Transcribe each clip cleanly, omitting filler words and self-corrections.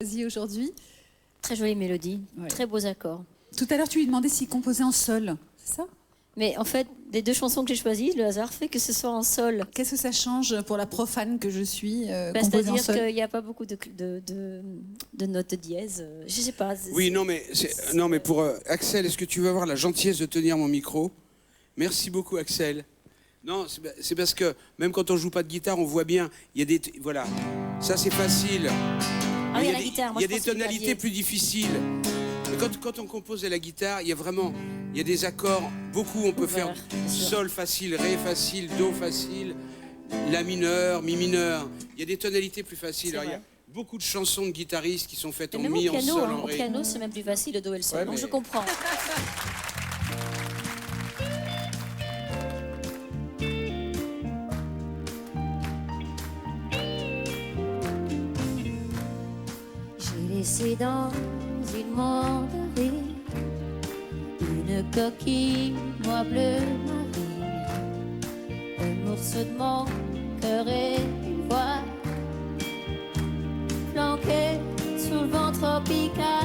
choisi aujourd'hui. Très jolie mélodie, Ouais. très beaux accords. Tout à l'heure, tu lui demandais s'il composait en sol, c'est ça? Mais en fait, des deux chansons que j'ai choisies, le hasard fait que ce soit en sol. Qu'est-ce que ça change pour la profane que je suis, Bah, composer en c'est-à-dire sol? qu'il n'y a pas beaucoup de notes de dièse. Je sais pas. Oui, non, mais pour Axel, est-ce que tu vas avoir la gentillesse de tenir mon micro? Merci beaucoup, Axel. Non, c'est parce que même quand on joue pas de guitare, on voit bien. Il y a des, voilà, ça c'est facile. Ah, il y a la guitare. Moi, Il y a je des pense que le tonalités clavier. plus difficiles. Mais quand on compose à la guitare, il y a vraiment, il y a des accords. Beaucoup, on peut Ouvert, faire bien sûr. sol facile, ré facile, do facile, la mineur, mi mineur. Il y a des tonalités plus faciles. C'est Alors, il y a vrai. beaucoup de chansons de guitaristes qui sont faites Mais en même mi, au en piano, sol, hein, en au ré. piano, c'est même plus facile le do et le sol. Ouais, Donc mais- je comprends. J'ai laissé dans une mandarine une coquille noix bleu marine, un morceau de mon cœur ivoire planqué sous le vent tropical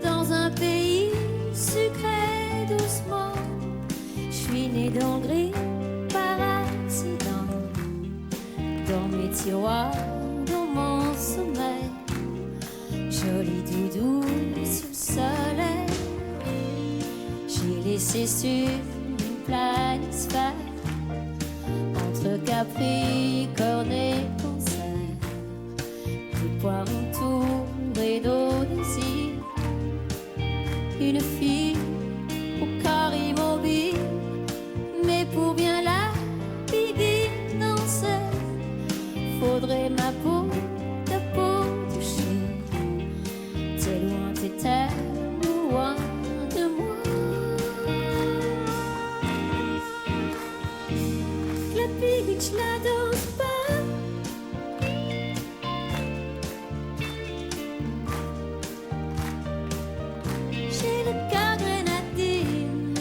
dans un pays sucré doucement. Je suis née dans le gris par accident, dans mes tiroirs, dans mon sommeil. Joli doudou sous le soleil, j'ai laissé sur une planisphère entre Capricorne et Cancer, des poires entourées d'eau désir, une fille au corps immobile, mais pour bien la danser, faudrait ma peau toucher. T'es loin, t'es tellement loin de moi. La bitch, la danse pas. J'ai le cœur grenadine.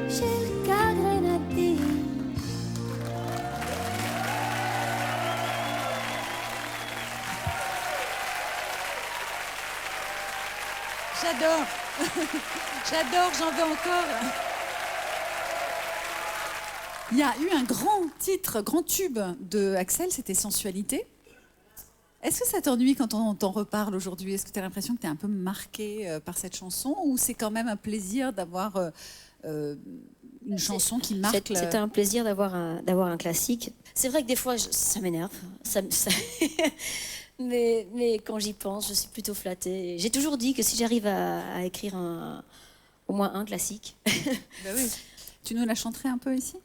J'ai le cœur grenadine. J'adore. J'adore, j'en veux encore. Il y a eu un grand titre, grand tube de Axel, c'était Sensualité. Est-ce que ça t'ennuie quand on t'en reparle aujourd'hui? Est-ce que tu as l'impression que tu es un peu marqué par cette chanson, ou c'est quand même un plaisir d'avoir une chanson qui marque C'est un plaisir d'avoir un classique. C'est vrai que des fois, ça m'énerve. Mais quand j'y pense, je suis plutôt flattée. J'ai toujours dit que si j'arrive à écrire au moins un classique. Ben oui. Tu nous la chanterais un peu ici?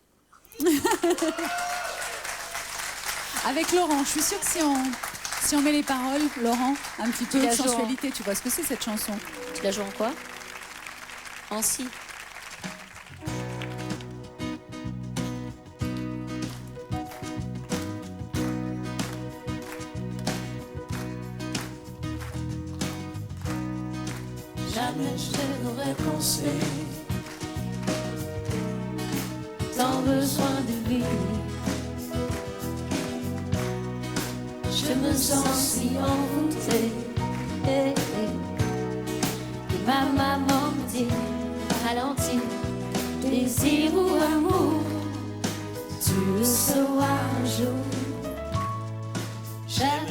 Avec Laurent, je suis sûre que si on met les paroles, Laurent, un petit peu Tu de la joues en- sensualité, tu vois ce que c'est cette chanson? Tu la joues en quoi? En si. Jamais je n'aurais pensé tant besoin de lui. Je me sens si envoûtée. Et ma maman me dit ralentis, désir ou amour, tu le sauras un jour.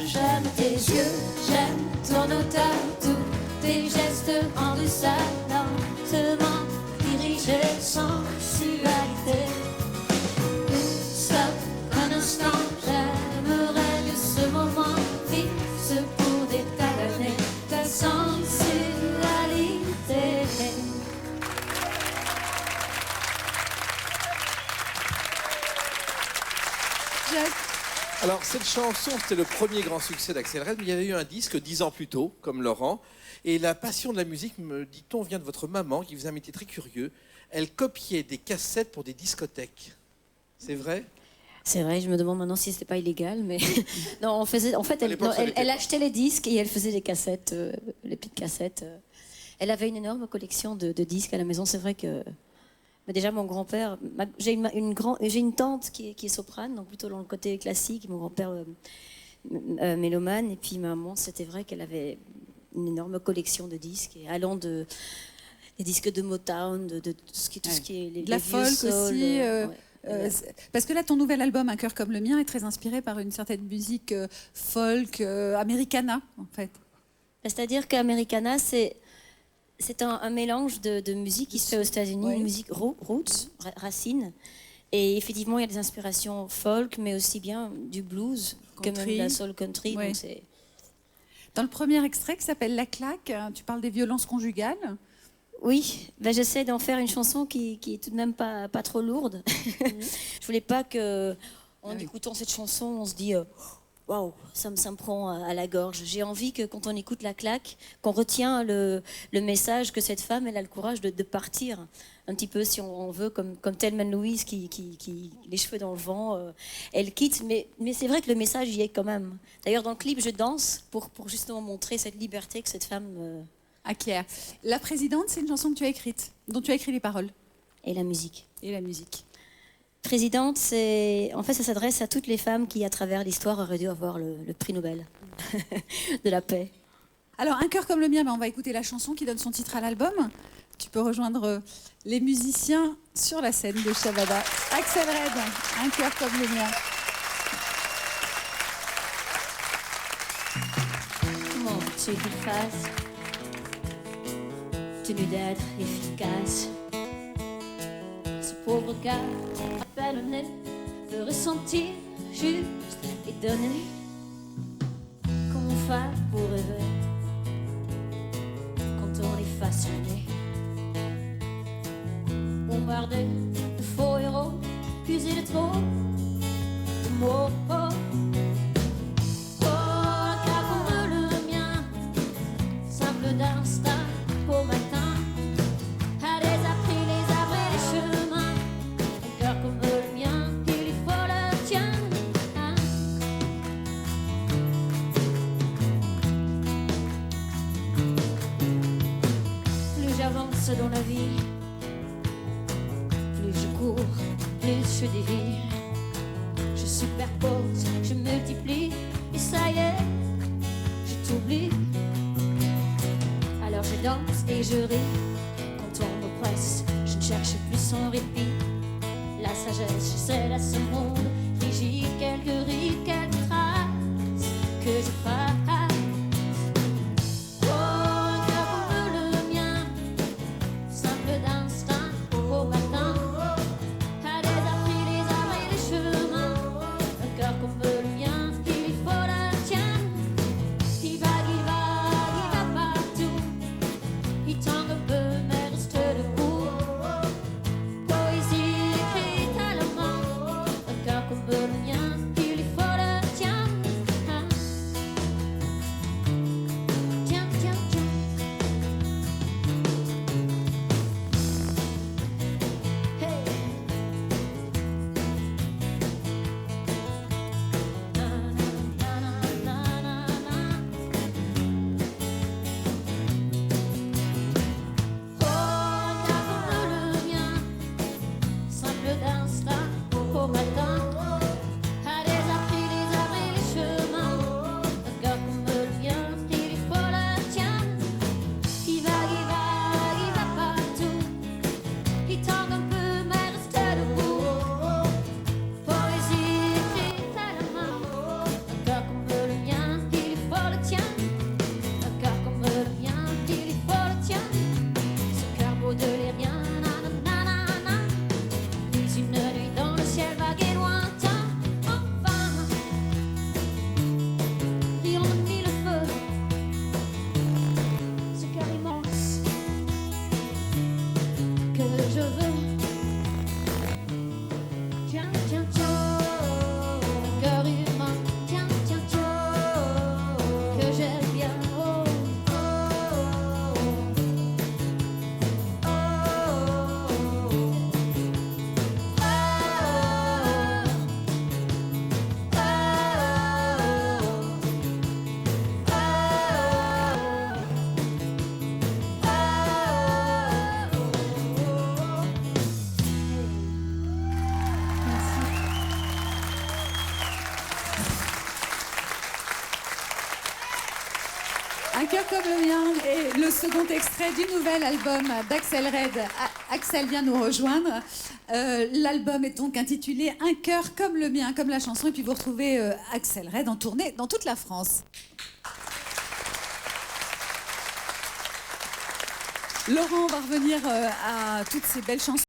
J'aime tes yeux, j'aime ton odeur, tous tes gestes en douceur, lentement dirigés sans sensualité. Stop un instant, j'aimerais que ce moment fixe pour des tas d'années ta sensualité. Alors, cette chanson, c'était le premier grand succès d'Axel Red, mais il y avait eu un disque 10 ans plus tôt, comme Laurent. Et la passion de la musique, me dit-on, vient de votre maman, qui faisait un métier très curieux. Elle copiait des cassettes pour des discothèques. C'est vrai? C'est vrai, je me demande maintenant si c'était pas illégal, mais non, en fait, À l'époque, ça l'était elle pas. achetait les disques et elle faisait les cassettes, les petites cassettes. Elle avait une énorme collection de disques à la maison. C'est vrai que Mais déjà, mon grand-père, j'ai une tante qui est soprane, donc plutôt dans le côté classique, mon grand-père mélomane, et puis maman, c'était vrai qu'elle avait une énorme collection de disques, et allant des disques de Motown, de tout ce qui est de la folk aussi. Parce que là, ton nouvel album, Un cœur comme le mien, est très inspiré par une certaine musique folk, americana, en fait. C'est-à-dire qu'Americana, c'est un mélange de musique qui se fait aux États-Unis, Oui. une musique roots, racines. Et effectivement, il y a des inspirations folk, mais aussi bien du blues, que même de la soul country. Oui. Donc c'est... Dans le premier extrait qui s'appelle La claque, tu parles des violences conjugales. Oui, j'essaie d'en faire une chanson qui est tout de même pas trop lourde. Je voulais pas que, en écoutant cette chanson, on se dit waouh, ça me prend à la gorge. J'ai envie que quand on écoute La claque, qu'on retient le message que cette femme, elle a le courage de partir. Un petit peu, si on veut, comme Thelma Louise qui les cheveux dans le vent, elle quitte. Mais c'est vrai que le message y est quand même. D'ailleurs, dans le clip, je danse pour justement montrer cette liberté que cette femme acquiert. La présidente, c'est une chanson que tu as écrite, dont tu as écrit les paroles et la musique. et la musique. Présidente, en fait, ça s'adresse à toutes les femmes qui, à travers l'histoire, auraient dû avoir le prix Nobel de la paix. Alors, Un cœur comme le mien, on va écouter la chanson qui donne son titre à l'album. Tu peux rejoindre les musiciens sur la scène de Shabada. Axel Red, Un cœur comme le mien. Comment tu qu'il fasse tenu d'être efficace. Ce pauvre gars appelle veut ressentir juste et donner. Comment faire pour rêver quand on est façonné, bombardé de faux héros, usé de trop de mots. D'instinct au matin, a désappris les arbres et les chemins. Un cœur comme le mien, il lui faut le tien. Plus j'avance dans la vie, plus je cours, plus je dévie. Je superpose, je multiplie, et ça y est, je t'oublie. Alors je danse et je ris. Quand on m'oppresse, je ne cherche plus sans répit. La sagesse, je cède à ce monde rigide. Quelques rides, quelques traces que je fasse. Oh, un cœur comme le mien, simple d'instinct au matin, a désappris les arbres et les chemins. Un cœur comme le mien, il lui faut le tien. Il va partout. Il tangue un peu mais reste debout. Poésie écrite à la main. Un cœur comme le mien, il lui faut le tien. Tiens, tiens, tiens. Hey. Na, na, na, na, na, na. Oh, un cœur comme le mien, simple d'instinct au matin, a désappris les arbres et les chemins. Un cœur comme le mien, il lui faut le tien. Il va partout. Il tangue un peu mais reste debout. Poésie écrite à la main. Un cœur comme le mien, il lui faut le tien. Un cœur comme le mien, il lui faut le tien. Ce cœur baudelairien, nanana, vise une nuit dans le ciel vague et lointain. Enfin, rire en mille feux, ce cœur immense que je veux. Tiens, tiens, tiens, un cœur humain. Tiens, tiens, tiens, que j'aime bien. Oh, oh, Un cœur comme le mien est le second extrait du nouvel album d'Axel Red. Axel vient nous rejoindre. L'album est donc intitulé Un cœur comme le mien, comme la chanson. Et puis vous retrouvez Axel Red en tournée dans toute la France. Laurent, on va revenir à toutes ces belles chansons.